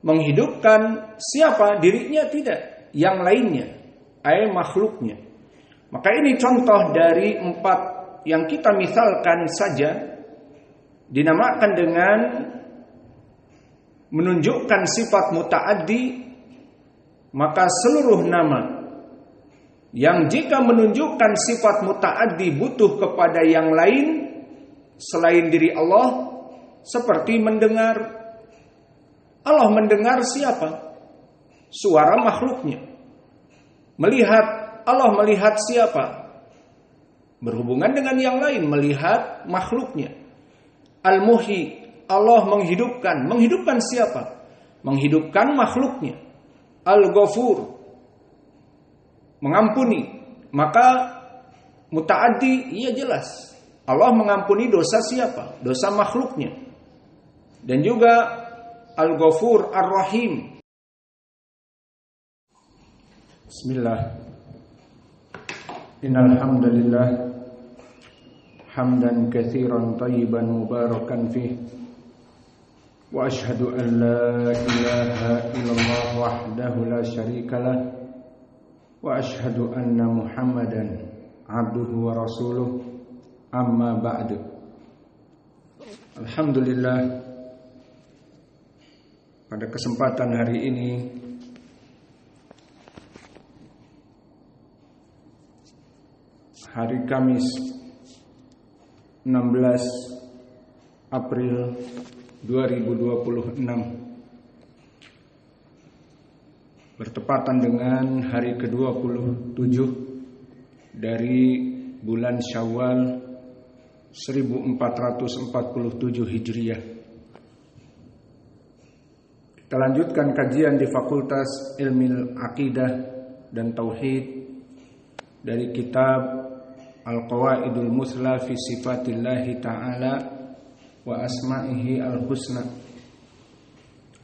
menghidupkan siapa? Dirinya tidak, yang lainnya, makhluknya. Maka ini contoh dari 4 yang kita misalkan saja dinamakan dengan menunjukkan sifat muta'addi. Maka seluruh nama yang jika menunjukkan sifat muta'addi butuh kepada yang lain selain diri Allah, seperti mendengar. Allah mendengar siapa? Suara makhluknya. Melihat, Allah melihat siapa? Berhubungan dengan yang lain, melihat makhluknya. Al-Muhyi, Allah menghidupkan. Menghidupkan siapa? Menghidupkan makhluknya. Al-Ghafur, mengampuni. Maka muta'addi, iya jelas. Allah mengampuni dosa siapa? Dosa makhluknya. Dan juga Al-Ghafur Ar-Rahim. Bismillah. Innal hamdalillah hamdan katsiran thayyiban mubarakan fih. Wa asyhadu an la ilaha illallah wahdahu la syarikalah. Wa asyhadu anna Muhammadan abduhu wa rasuluh. Amma ba'du. Alhamdulillah, pada kesempatan hari ini hari Kamis 16 April 2026 bertepatan dengan hari ke-27 dari bulan Syawal 1447 Hijriah. Kita lanjutkan kajian di Fakultas Ilmu Aqidah dan Tauhid dari kitab Al-Qawaidul Musla fi Sifatillahi Ta'ala wa Asma'ihi Al-Husna.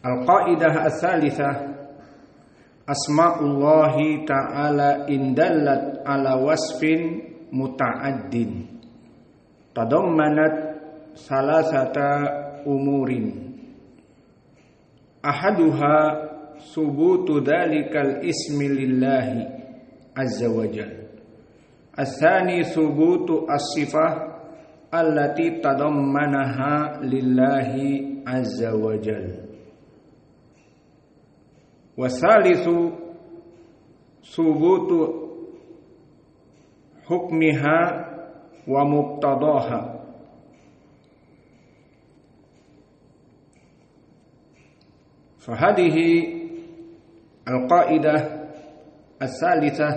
Al-Qaidah Ats-Tsalitsah, Asma'ullahi Ta'ala indallat ala wasfin muta'addin tadammanat salasata umurin. Ahaduha subutu dzalikal ismi lillahi azza wa jalla. Ats-tsani subutu as-sifah allati tadammanaha lillahi azza wa jalla. Wasalitsu subutu hukmiha wa muqtadaha. Fahadihi al-qaidah ats-tsalitsah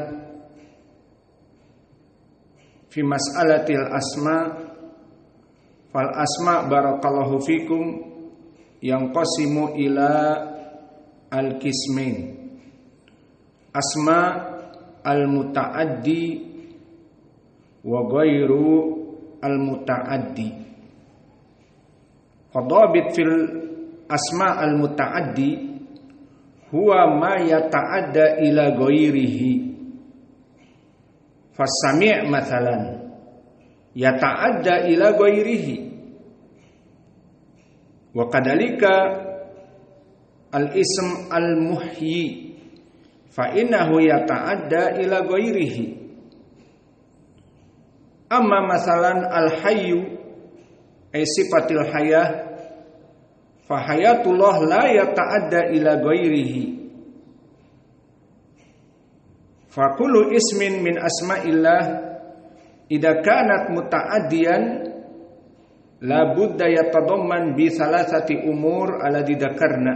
fi mas'alatil asma. Fal asma barakallahu fikum yang qasimu ila al-qismain. Asma al-muta'addi wa ghairu al-muta'addi. Fadabit fil asma al-muta'addi huwa ma yata'adda ila ghairihi. Fas-sami' mathalan yata'adda ila ghairihi. Wa kadhalika al-ism al-muhyi fa innahu yata'adda ila ghairihi. Amma masalan al-hayyu ay sifatil hayah fa hayatullah la yata'adda ila ghairihi. Fa kullu ismin min asma'illah idza kanat muta'addiyan la budda yatadamman bi salasati umur alladhi dzakarna.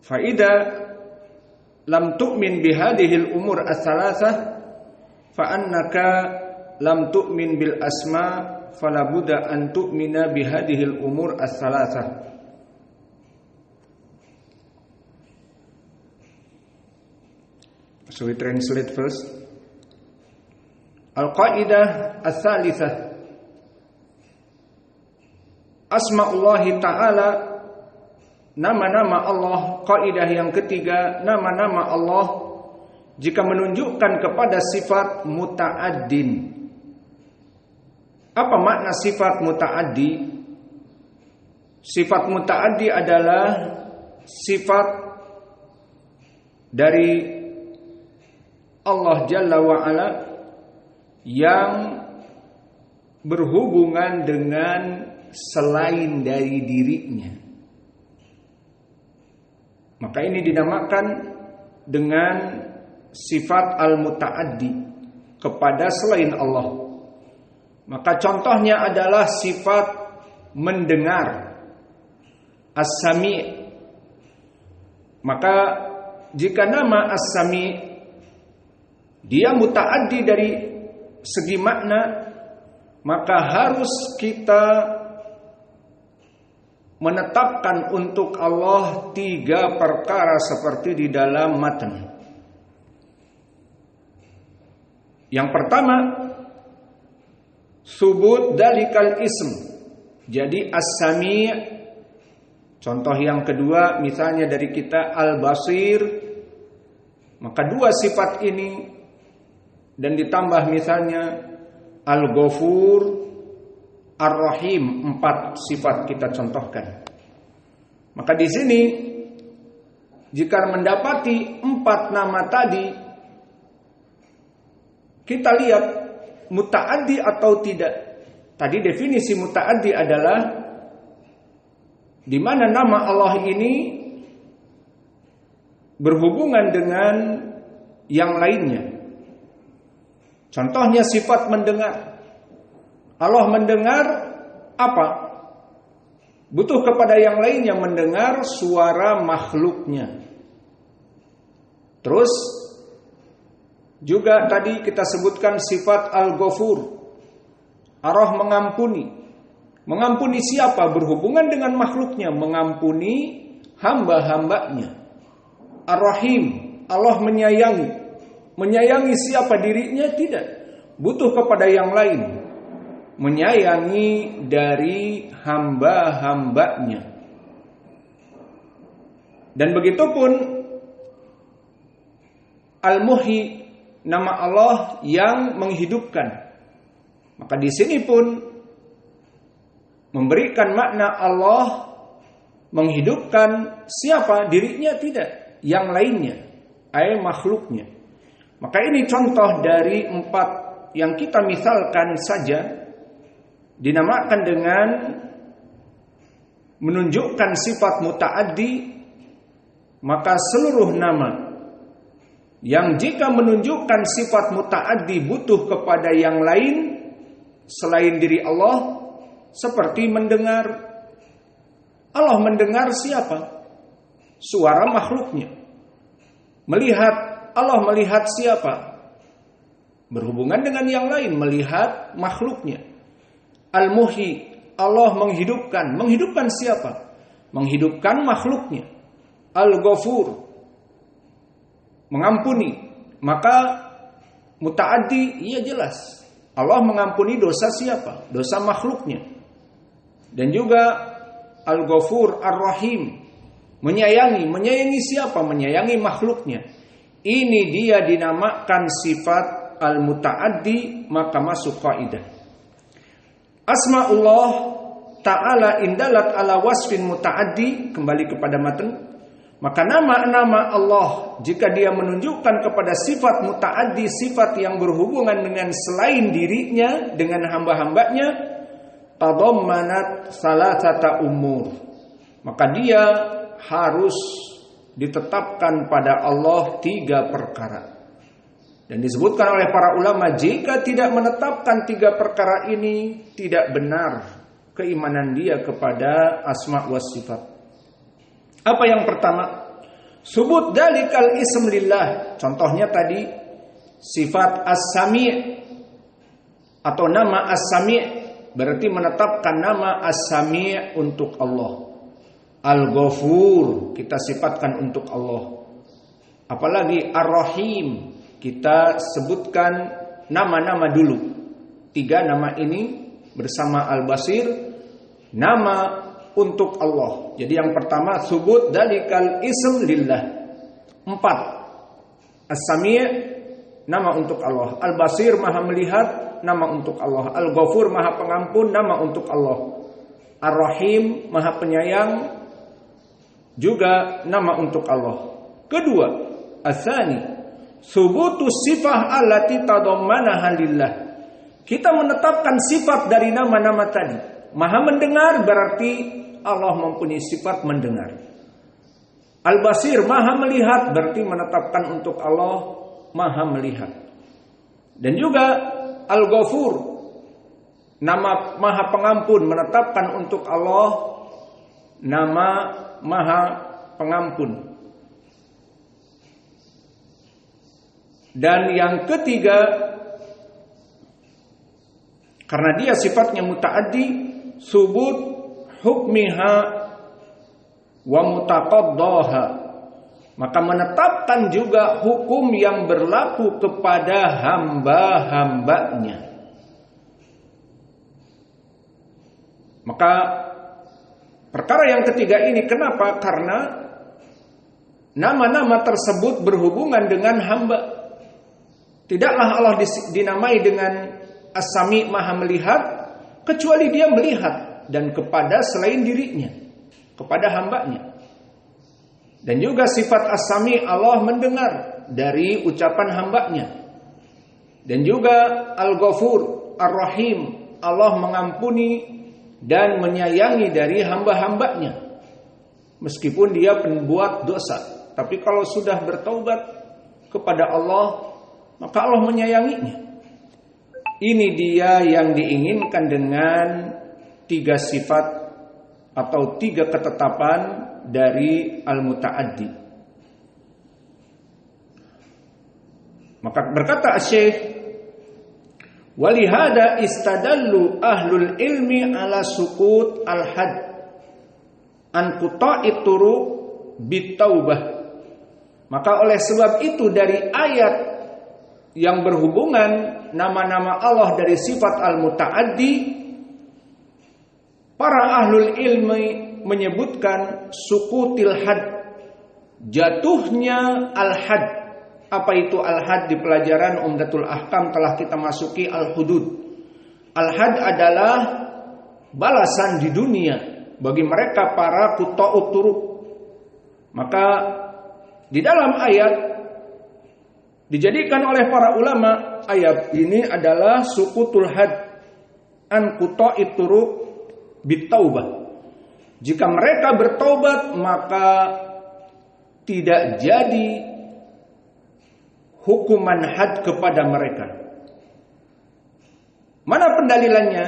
Fa idza lam tu'min bi hadhihi al-umur as-salasah fa annaka lam tu'min bil asma fala budda an tu'mina bi hadhihi al umur as-salasah. So we translate first. Al-qaidah ats-tsalitsah, asma'ullahi ta'ala, nama-nama Allah. Kaidah yang ketiga, nama-nama Allah jika menunjukkan kepada sifat muta'addin. Apa makna sifat muta'addi? Sifat muta'addi adalah sifat dari Allah Jalla wa'ala yang berhubungan dengan selain dari dirinya. Maka ini dinamakan dengan sifat al-muta'addi kepada selain Allah. Maka contohnya adalah sifat mendengar, as-sami'. Maka jika nama as-sami' dia muta'addi dari segi makna, maka harus kita menetapkan untuk Allah 3 perkara seperti di dalam matan. Yang pertama, subut dalikal ism. Jadi as-sami'. Contoh yang kedua misalnya dari kita al-basir. Maka 2 sifat ini dan ditambah misalnya al-ghafur, ar-rahim, 4 sifat kita contohkan. Maka di sini jika mendapati 4 nama tadi, kita lihat muta'addi atau tidak. Tadi definisi muta'addi adalah di mana nama Allah ini berhubungan dengan yang lainnya. Contohnya sifat mendengar. Allah mendengar apa? Butuh kepada yang lainnya mendengar suara makhluknya. Terus juga tadi kita sebutkan sifat al-ghafur. Allah mengampuni. Mengampuni siapa? Berhubungan dengan makhluknya. Mengampuni hamba-hambanya. Ar-Rahim. Allah menyayangi. Menyayangi siapa? Dirinya? Tidak. Butuh kepada yang lain. Menyayangi dari hamba-hambanya. Dan begitu pun Al-Muhyi, nama Allah yang menghidupkan. Maka di sini pun memberikan makna Allah menghidupkan siapa? Dirinya? Tidak. Yang lainnya, makhluknya. Maka ini contoh dari 4 yang kita misalkan saja dinamakan dengan menunjukkan sifat muta'addi. Maka seluruh nama yang jika menunjukkan sifat muta'addi butuh kepada yang lain selain diri Allah, seperti mendengar. Allah mendengar siapa? Suara makhluknya. Melihat, Allah melihat siapa? Berhubungan dengan yang lain, melihat makhluknya. Al-Muhyi, Allah menghidupkan. Menghidupkan siapa? Menghidupkan makhluknya. Al-Ghafur, mengampuni. Maka muta'addi, iya jelas. Allah mengampuni dosa siapa? Dosa makhluknya. Dan juga Al-Ghafur, Ar-Rahim, menyayangi. Menyayangi siapa? Menyayangi makhluknya. Ini dia dinamakan sifat al-muta'addi, maka masuk kaidah. Asma'ullah ta'ala indalat ala wasfin muta'addi, kembali kepada matan. Maka nama-nama Allah jika dia menunjukkan kepada sifat muta'addi, sifat yang berhubungan dengan selain dirinya, dengan hamba-hambanya, tadammanat salasata umur. Maka dia harus ditetapkan pada Allah 3 perkara. Dan disebutkan oleh para ulama, jika tidak menetapkan 3 perkara ini, tidak benar keimanan dia kepada asma wa sifat. Apa yang pertama? Subut dalikal ism lillah. Contohnya tadi sifat as-sami' atau nama as-sami' berarti menetapkan nama as-sami' untuk Allah. Al-Ghafur kita sifatkan untuk Allah. Apalagi Ar-Rahim kita sebutkan nama-nama dulu. 3 nama ini bersama Al-Basir, nama untuk Allah. Jadi yang pertama subut dalikal ism lillah. 4 as-sami' nama untuk Allah. Al-Basir maha melihat, nama untuk Allah. Al-Ghafur maha pengampun, nama untuk Allah. Ar-Rahim, Maha Penyayang, juga nama untuk Allah. Kedua, Ats-Tsani, subutu sifah allati tadammanaha lillah. Kita menetapkan sifat dari nama-nama tadi. Maha mendengar berarti Allah mempunyai sifat mendengar. Al-Basir, Maha melihat, berarti menetapkan untuk Allah Maha melihat. Dan juga Al-Ghafur, nama Maha Pengampun, menetapkan untuk Allah nama Maha Pengampun. Dan yang ketiga, karena dia sifatnya muta'addi, subut hukmiha wa mutaqaddaha, maka menetapkan juga hukum yang berlaku kepada hamba-hambanya. Maka perkara yang ketiga ini kenapa? Karena nama-nama tersebut berhubungan dengan hamba. Tidaklah Allah dinamai dengan As-Sami, Maha melihat, kecuali dia melihat dan kepada selain dirinya, kepada hambanya. Dan juga sifat As-Sami, Allah mendengar dari ucapan hambanya. Dan juga Al-Ghafur, Ar-Rahim, Allah mengampuni dan menyayangi dari hamba-hambanya. Meskipun dia pembuat dosa, tapi kalau sudah bertaubat kepada Allah, maka Allah menyayanginya. Ini dia yang diinginkan dengan 3 sifat atau 3 ketetapan dari Al-Muta'addi. Maka berkata Syekh, walihada istadallu ahlul ilmi ala sukut al-had an quta'it turuq bitaubah. Maka oleh sebab itu dari ayat yang berhubungan nama-nama Allah dari sifat al-muta'addi, para ahlul ilmi menyebutkan sukutil had, jatuhnya al-had. Apa itu al-had? Di pelajaran Umdatul Ahkam telah kita masuki al-hudud. Al-had adalah balasan di dunia bagi mereka para quta'ut turuq. Maka di dalam ayat dijadikan oleh para ulama, ayat ini adalah sukutul had an quta'it turuq bitaubah. Jika mereka bertaubat, maka tidak jadi hukuman had kepada mereka. Mana pendalilannya?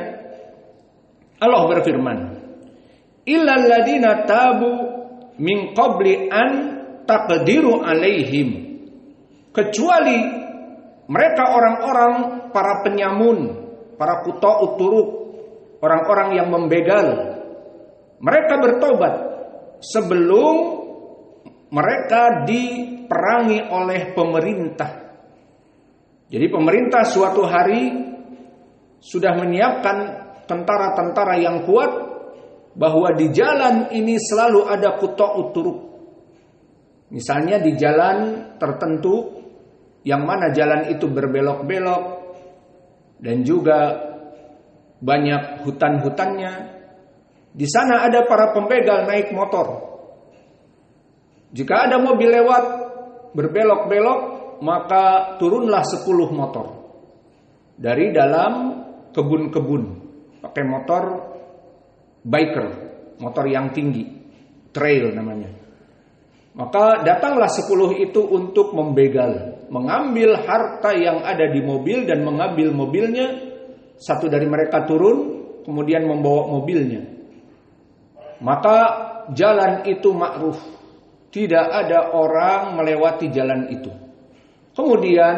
Allah berfirman, illal ladina tabu min qabli an taqdiru alaihim, kecuali mereka orang-orang para penyamun, para quta'ut turuq, orang-orang yang membegal. Mereka bertobat sebelum mereka diperangi oleh pemerintah. Jadi pemerintah suatu hari sudah menyiapkan tentara-tentara yang kuat bahwa di jalan ini selalu ada quta'ut turuq. Misalnya di jalan tertentu, yang mana jalan itu berbelok-belok dan juga banyak hutan-hutannya. Di sana ada para pembegal naik motor. Jika ada mobil lewat berbelok-belok, maka turunlah 10 motor dari dalam kebun-kebun pakai motor biker, motor yang tinggi, trail namanya. Maka datanglah 10 itu untuk membegal, mengambil harta yang ada di mobil dan mengambil mobilnya. Satu dari mereka turun, kemudian membawa mobilnya. Maka jalan itu ma'ruf, tidak ada orang melewati jalan itu. Kemudian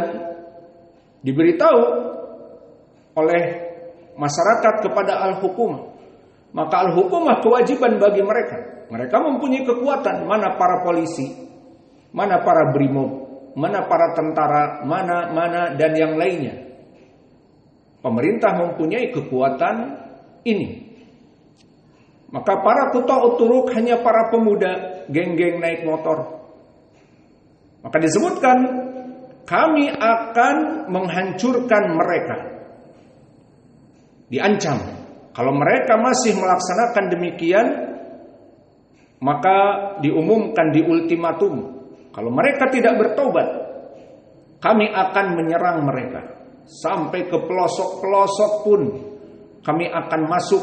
diberitahu oleh masyarakat kepada al-hukumah. Maka al-hukumah kewajiban bagi mereka. Mereka mempunyai kekuatan. Mana para polisi, mana para brimob, mana para tentara, mana dan yang lainnya. Pemerintah mempunyai kekuatan ini. Maka para quta'ut turuq hanya para pemuda, geng-geng naik motor. Maka disebutkan, kami akan menghancurkan mereka. Diancam. Kalau mereka masih melaksanakan demikian, maka diumumkan di ultimatum, kalau mereka tidak bertobat, kami akan menyerang mereka. Sampai ke pelosok-pelosok pun kami akan masuk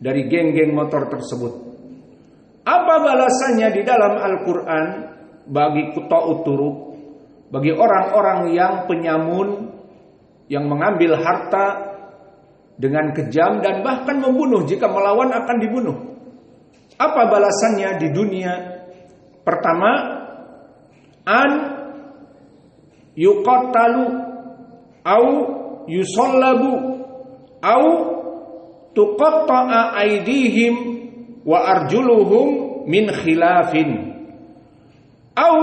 dari geng-geng motor tersebut. Apa balasannya di dalam Al-Quran bagi quta'ut turuq, bagi orang-orang yang penyamun, yang mengambil harta dengan kejam dan bahkan membunuh, jika melawan akan dibunuh? Apa balasannya di dunia? Pertama, an yuqattalu au yusallabu au tuqatta'a aydihim wa arjuluhum min khilafin au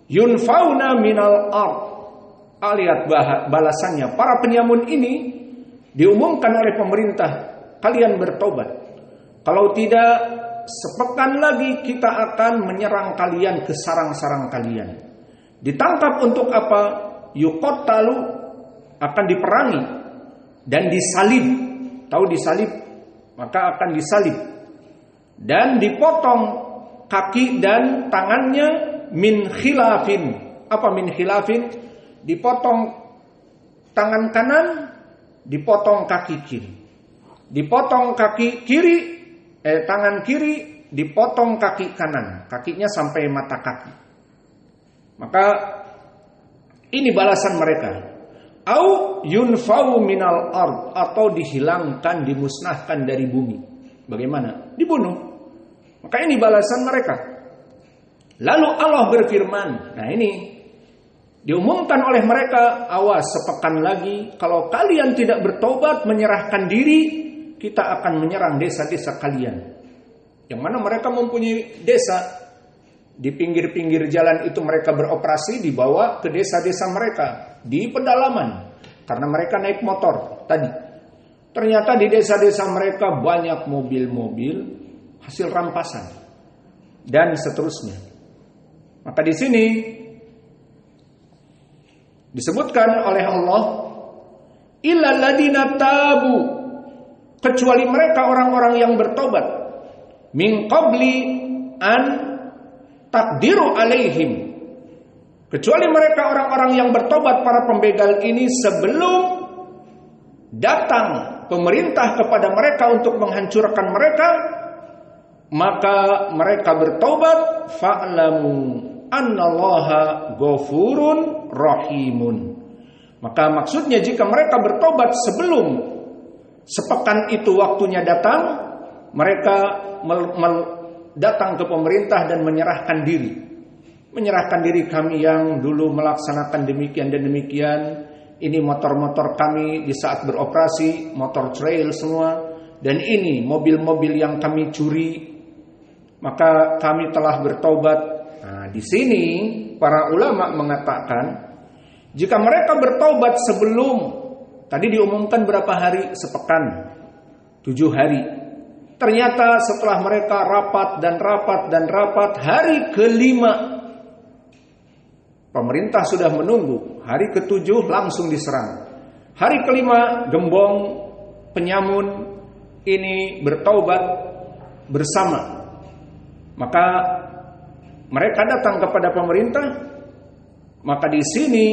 yunfauna minal ard. Lihat balasannya. Para penyamun ini diumumkan oleh pemerintah, kalian bertobat. Kalau tidak, sepekan lagi kita akan menyerang kalian ke sarang-sarang kalian. Ditangkap untuk apa? Yuqattalu, akan diperangi dan disalib. Tahu disalib? Maka akan disalib dan dipotong kaki dan tangannya min khilafin. Apa min khilafin? Dipotong tangan kanan, dipotong kaki kiri. Dipotong kaki kiri, tangan kiri, dipotong kaki kanan. Kakinya sampai mata kaki. Maka ini balasan mereka. Au yunfau minal ard, atau dihilangkan, dimusnahkan dari bumi. Bagaimana? Dibunuh. Maka ini balasan mereka. Lalu Allah berfirman. Nah ini diumumkan oleh mereka, awas sepekan lagi kalau kalian tidak bertobat, menyerahkan diri, kita akan menyerang desa-desa kalian. Yang mana mereka mempunyai desa. Di pinggir-pinggir jalan itu mereka beroperasi, dibawa ke desa-desa mereka di pedalaman. Karena mereka naik motor tadi. Ternyata di desa-desa mereka banyak mobil-mobil hasil rampasan dan seterusnya. Maka di sini disebutkan oleh Allah, illal ladina tabu, kecuali mereka orang-orang yang bertobat, min qabli an taqdiru alaihim, kecuali mereka orang-orang yang bertobat, para pembegal ini, sebelum datang pemerintah kepada mereka untuk menghancurkan mereka, maka mereka bertobat, fa'lamu annallaha ghafurun rahimun. Maka maksudnya jika mereka bertobat sebelum sepekan itu waktunya datang, mereka datang ke pemerintah dan menyerahkan diri. Menyerahkan diri, kami yang dulu melaksanakan demikian dan demikian, ini motor-motor kami di saat beroperasi, motor trail semua, dan ini mobil-mobil yang kami curi, maka kami telah bertobat. Nah, di sini para ulama mengatakan, jika mereka bertobat sebelum, tadi diumumkan berapa hari? Sepekan, 7 hari. Ternyata setelah mereka rapat dan rapat, hari kelima pemerintah sudah menunggu, hari ke-7 langsung diserang. Hari kelima gembong penyamun ini bertaubat bersama. Maka mereka datang kepada pemerintah. Maka di sini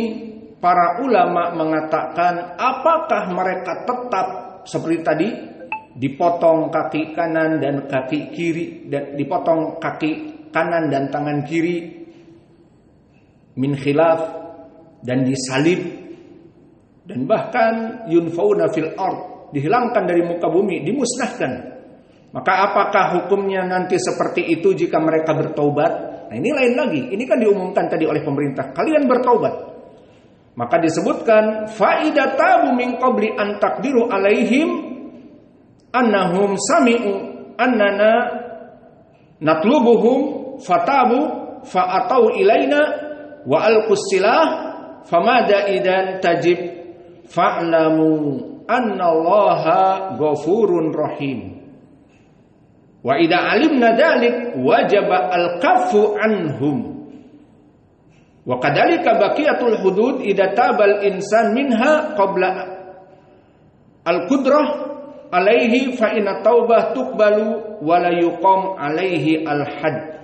para ulama mengatakan, apakah mereka tetap seperti tadi, dipotong kaki kanan dan kaki kiri, dan dipotong kaki kanan dan tangan kiri min khilaf, dan disalib, dan bahkan yunfauna fil ard, dihilangkan dari muka bumi, dimusnahkan. Maka apakah hukumnya nanti seperti itu jika mereka bertaubat? Nah ini lain lagi. Ini kan diumumkan tadi oleh pemerintah, kalian bertaubat. Maka disebutkan faida tabu min qabli an taqdiru alaihim annahum sami'u annana natlubuhum fatabu fa'atau ilaina wa alqusilah famada idan tajib fa'lamu annallaha ghafurun rahim. Wa idza alimna dzalik wajaba al-kaffu anhum. Wa kadzalika baqiyatul hudud idza tabal insan minha qabla al-qudrah alaihi fa inna taubah tuqbalu wa la yuqam alaihi al-had.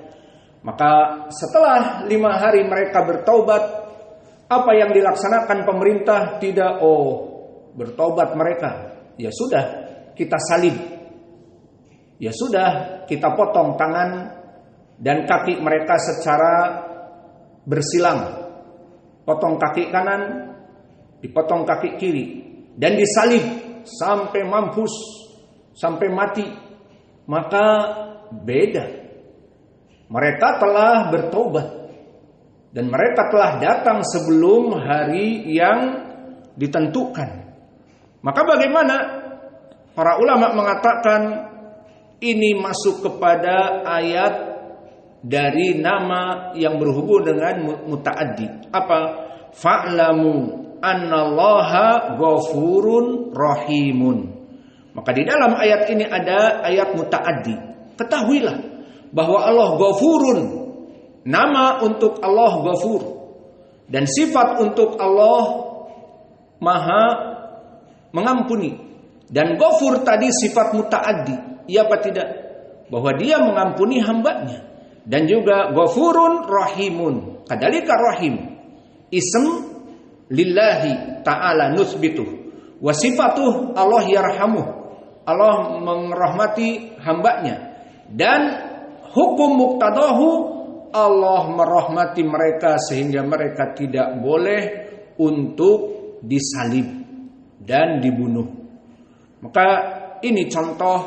Maka setelah 5 hari mereka bertaubat, apa yang dilaksanakan pemerintah? Tidak, bertaubat mereka, ya sudah kita salib, ya sudah kita potong tangan dan kaki mereka secara bersilang. Potong kaki kanan, dipotong kaki kiri, dan disalib sampai mampus, sampai mati. Maka beda. Mereka telah bertobat dan mereka telah datang sebelum hari yang ditentukan. Maka bagaimana? Para ulama mengatakan ini masuk kepada ayat dari nama yang berhubung dengan muta'addi. Apa? Fa'lamu annallaha ghafurun rahimun. Maka di dalam ayat ini ada ayat muta'addi. Ketahuilah bahwa Allah ghafurun, nama untuk Allah ghafur, dan sifat untuk Allah maha mengampuni. Dan ghafur tadi sifat muta'addi, iya apa tidak? Bahwa dia mengampuni hambanya. Dan juga ghafurun rahimun. Kadzalika rahim, ism lillahi ta'ala nuthbituh, wa sifatuh Allah yarhamuh, Allah merahmati hambanya. Dan hukum muqtadahu, Allah merahmati mereka sehingga mereka tidak boleh untuk disalib dan dibunuh. Maka ini contoh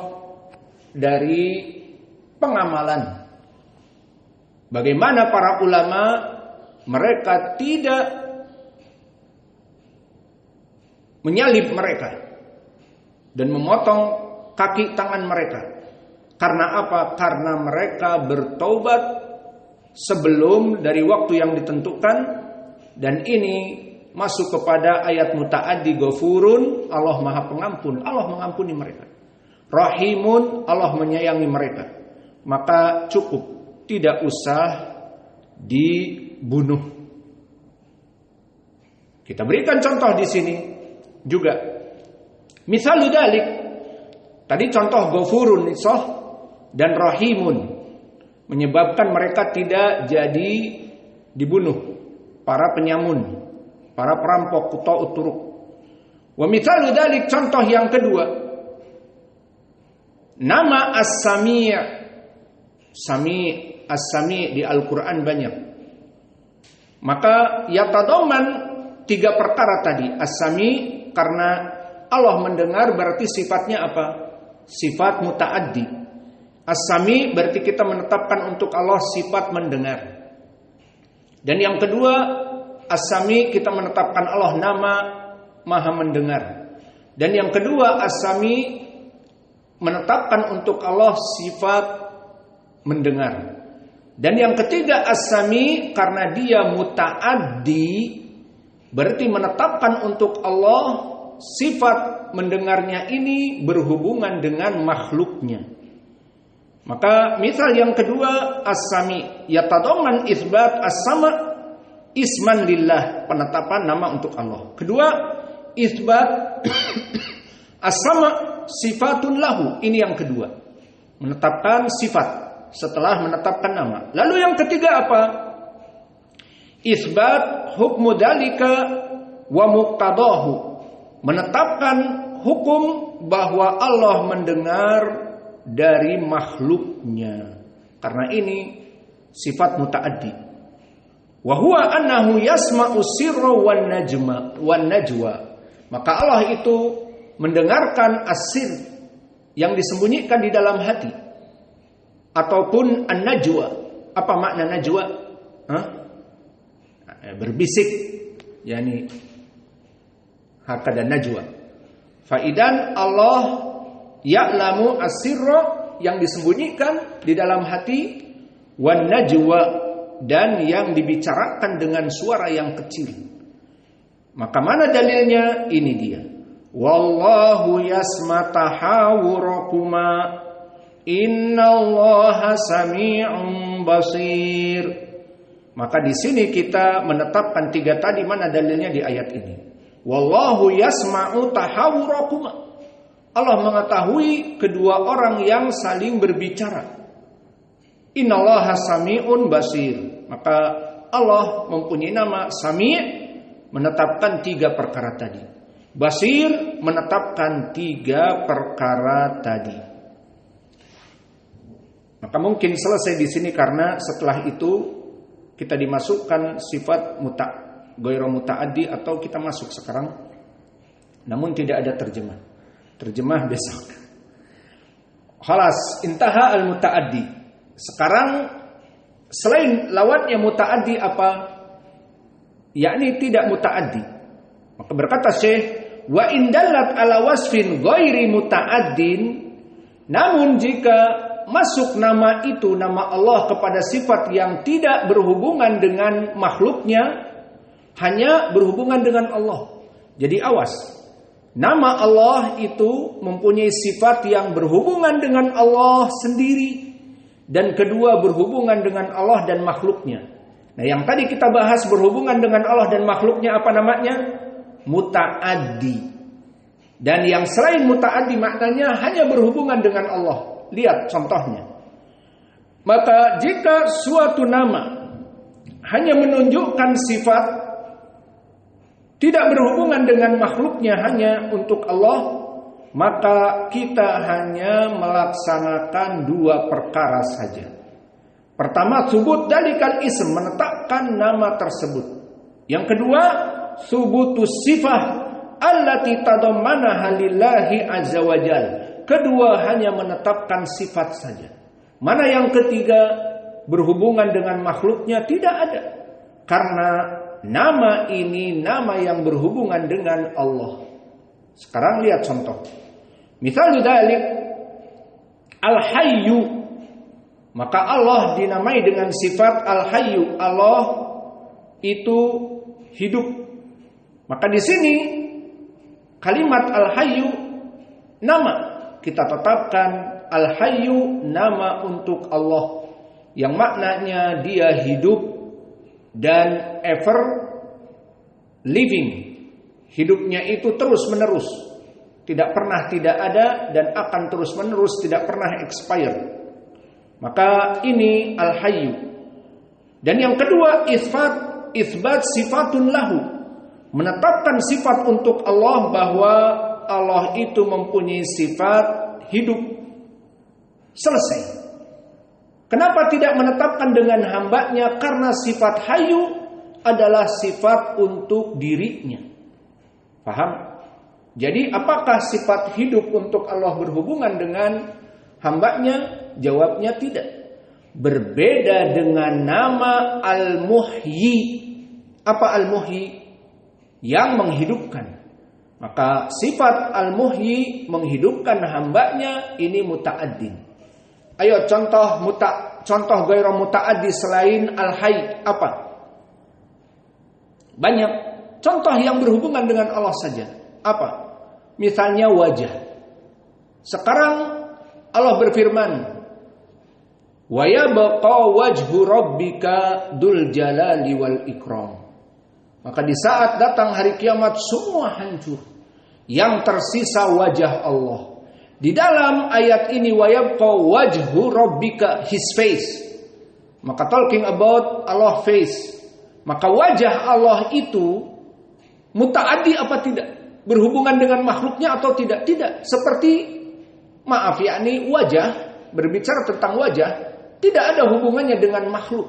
dari pengamalan bagaimana para ulama mereka tidak menyalib mereka dan memotong kaki tangan mereka. Karena apa? Karena mereka bertaubat sebelum dari waktu yang ditentukan. Dan ini masuk kepada ayat muta'addi, ghafurun, Allah maha pengampun, Allah mengampuni mereka. Rahimun, Allah menyayangi mereka. Maka cukup, tidak usah dibunuh. Kita berikan contoh di sini juga. Misal dalik, tadi contoh ghafurun nisoh dan rahimun menyebabkan mereka tidak jadi dibunuh, para penyamun, para perampok, quta'ut turuq. Wa mithalu dzalik, contoh yang kedua, nama As-Sami'. As-Sami' di Al-Qur'an banyak. Maka yatadamman 3 perkara tadi. As-Sami' karena Allah mendengar, berarti sifatnya apa? Sifat muta'addi. As-Sami' berarti kita menetapkan untuk Allah sifat mendengar. Dan yang kedua, As-Sami' kita menetapkan Allah nama maha mendengar. Dan yang kedua, As-Sami' menetapkan untuk Allah sifat mendengar. Dan yang ketiga, As-Sami' karena dia muta'addi, berarti menetapkan untuk Allah sifat mendengarnya ini berhubungan dengan makhluknya. Maka misal yang kedua, As-Sami' yatadamman isbat as-sama' isman lillah, penetapan nama untuk Allah. Kedua, isbat as-sama' sifatun lahu, ini yang kedua, menetapkan sifat setelah menetapkan nama. Lalu yang ketiga apa? Isbat hukmu dalika wa muqtadahu, menetapkan hukum bahwa Allah mendengar dari makhluknya. Karena ini sifat muta'addi. Wa huwa annahu yasma'u sirra wan najwa. Maka Allah itu mendengarkan asir, yang disembunyikan di dalam hati, ataupun an-najwa. Apa makna najwa? Berbisik, yakni hakada najwa. Faidan Allah ya'lamu asirra, yang disembunyikan di dalam hati, wan najwa, dan yang dibicarakan dengan suara yang kecil. Maka mana dalilnya? Ini dia. Wallahu yasma tahawurakuma innallaha sami'un basir. Maka di sini kita menetapkan 3 tadi, mana dalilnya di ayat ini? Wallahu yasma'u tahawurakuma. Allah mengetahui kedua orang yang saling berbicara. Innallaha sami'un basir. Maka Allah mempunyai nama Sami', menetapkan 3 perkara tadi. Basir menetapkan 3 perkara tadi. Maka mungkin selesai di sini karena setelah itu kita dimasukkan sifat ghairu muta'addi atau kita masuk sekarang. Namun tidak ada terjemah. Terjemah besok. Khalas, intaha al-muta'addi. Sekarang selain lawatnya muta'addi apa? Yakni tidak muta'addi. Maka berkata Syekh, wa indallat ala wasfin ghairi muta'addin, namun jika masuk nama itu, nama Allah, kepada sifat yang tidak berhubungan dengan makhluknya, hanya berhubungan dengan Allah. Jadi awas. Nama Allah itu mempunyai sifat yang berhubungan dengan Allah sendiri. Dan kedua berhubungan dengan Allah dan makhluknya. Nah yang tadi kita bahas berhubungan dengan Allah dan makhluknya apa namanya? Muta'addi. Dan yang selain muta'addi maknanya hanya berhubungan dengan Allah. Lihat contohnya. Maka jika suatu nama hanya menunjukkan sifat tidak berhubungan dengan makhluknya, hanya untuk Allah, maka kita hanya melaksanakan 2 perkara saja. Pertama, subut dalikal ism, menetapkan nama tersebut. Yang kedua, subutus sifah allati tadammanaha lillahi azza wajal. Kedua hanya menetapkan sifat saja. Mana yang ketiga berhubungan dengan makhluknya tidak ada. Karena nama ini nama yang berhubungan dengan Allah. Sekarang lihat contoh. Misal dzalik Al-Hayyu. Maka Allah dinamai dengan sifat Al-Hayyu. Allah itu hidup. Maka di sini kalimat Al-Hayyu nama. Kita tetapkan Al-Hayyu nama untuk Allah. Yang maknanya dia hidup dan ever living. Hidupnya itu terus menerus. Tidak pernah tidak ada dan akan terus menerus, tidak pernah expire. Maka ini Al-Hayyu. Dan yang kedua isbat sifatun lahu. Menetapkan sifat untuk Allah bahwa Allah itu mempunyai sifat hidup. Selesai. Kenapa tidak menetapkan dengan hambanya? Karena sifat hayyu adalah sifat untuk dirinya. Paham? Jadi apakah sifat hidup untuk Allah berhubungan dengan hambanya? Jawabnya tidak. Berbeda dengan nama Al-Muhyi. Apa Al-Muhyi? Yang menghidupkan. Maka sifat Al-Muhyi menghidupkan hambanya ini muta'addin. Ayo contoh ghairu muta'addi selain Al-Hayy apa? Banyak. Contoh yang berhubungan dengan Allah saja. Apa? Misalnya wajah. Sekarang Allah berfirman, wa yabqa wajhu rabbika dzul jalali wal ikram. Maka di saat datang hari kiamat semua hancur. Yang tersisa wajah Allah. Di dalam ayat ini wa yabqa wajhu rabbika, his face. Maka talking about Allah face. Maka wajah Allah itu muta'addi apa tidak? Berhubungan dengan makhluknya atau tidak? Tidak. Seperti maaf yakni wajah, berbicara tentang wajah tidak ada hubungannya dengan makhluk.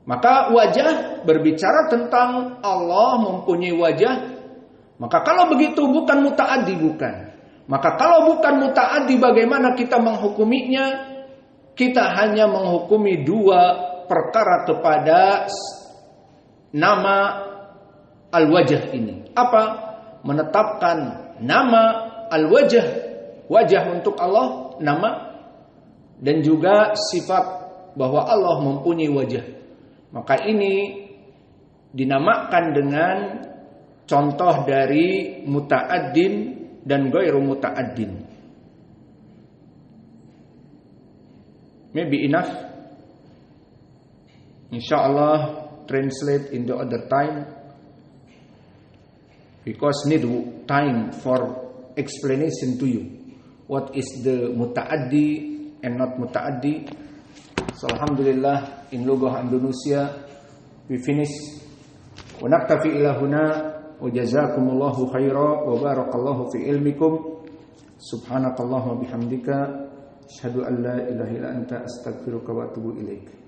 Maka wajah berbicara tentang Allah mempunyai wajah. Maka kalau begitu bukan muta'addi, bukan. Maka kalau bukan muta'addi bagaimana kita menghukuminya? Kita hanya menghukumi 2 perkara kepada nama al-wajah ini. Apa? Menetapkan nama al-wajah, wajah untuk Allah, nama, dan juga sifat bahwa Allah mempunyai wajah. Maka ini dinamakan dengan contoh dari muta'addin dan ghairu muta'addin. Maybe enough. Insyaallah translate in the other time. Because need time for explanation to you. What is the muta'addi and not muta'addi? So alhamdulillah, in Lughah Indonesia we finish. Wa naktafi ila huna wa jazakumullahu khaira wa barakallahu fi ilmikum. Subhanakallahumma bihamdika asyhadu an la ilaha illa anta astaghfiruka wa atubu ilaik.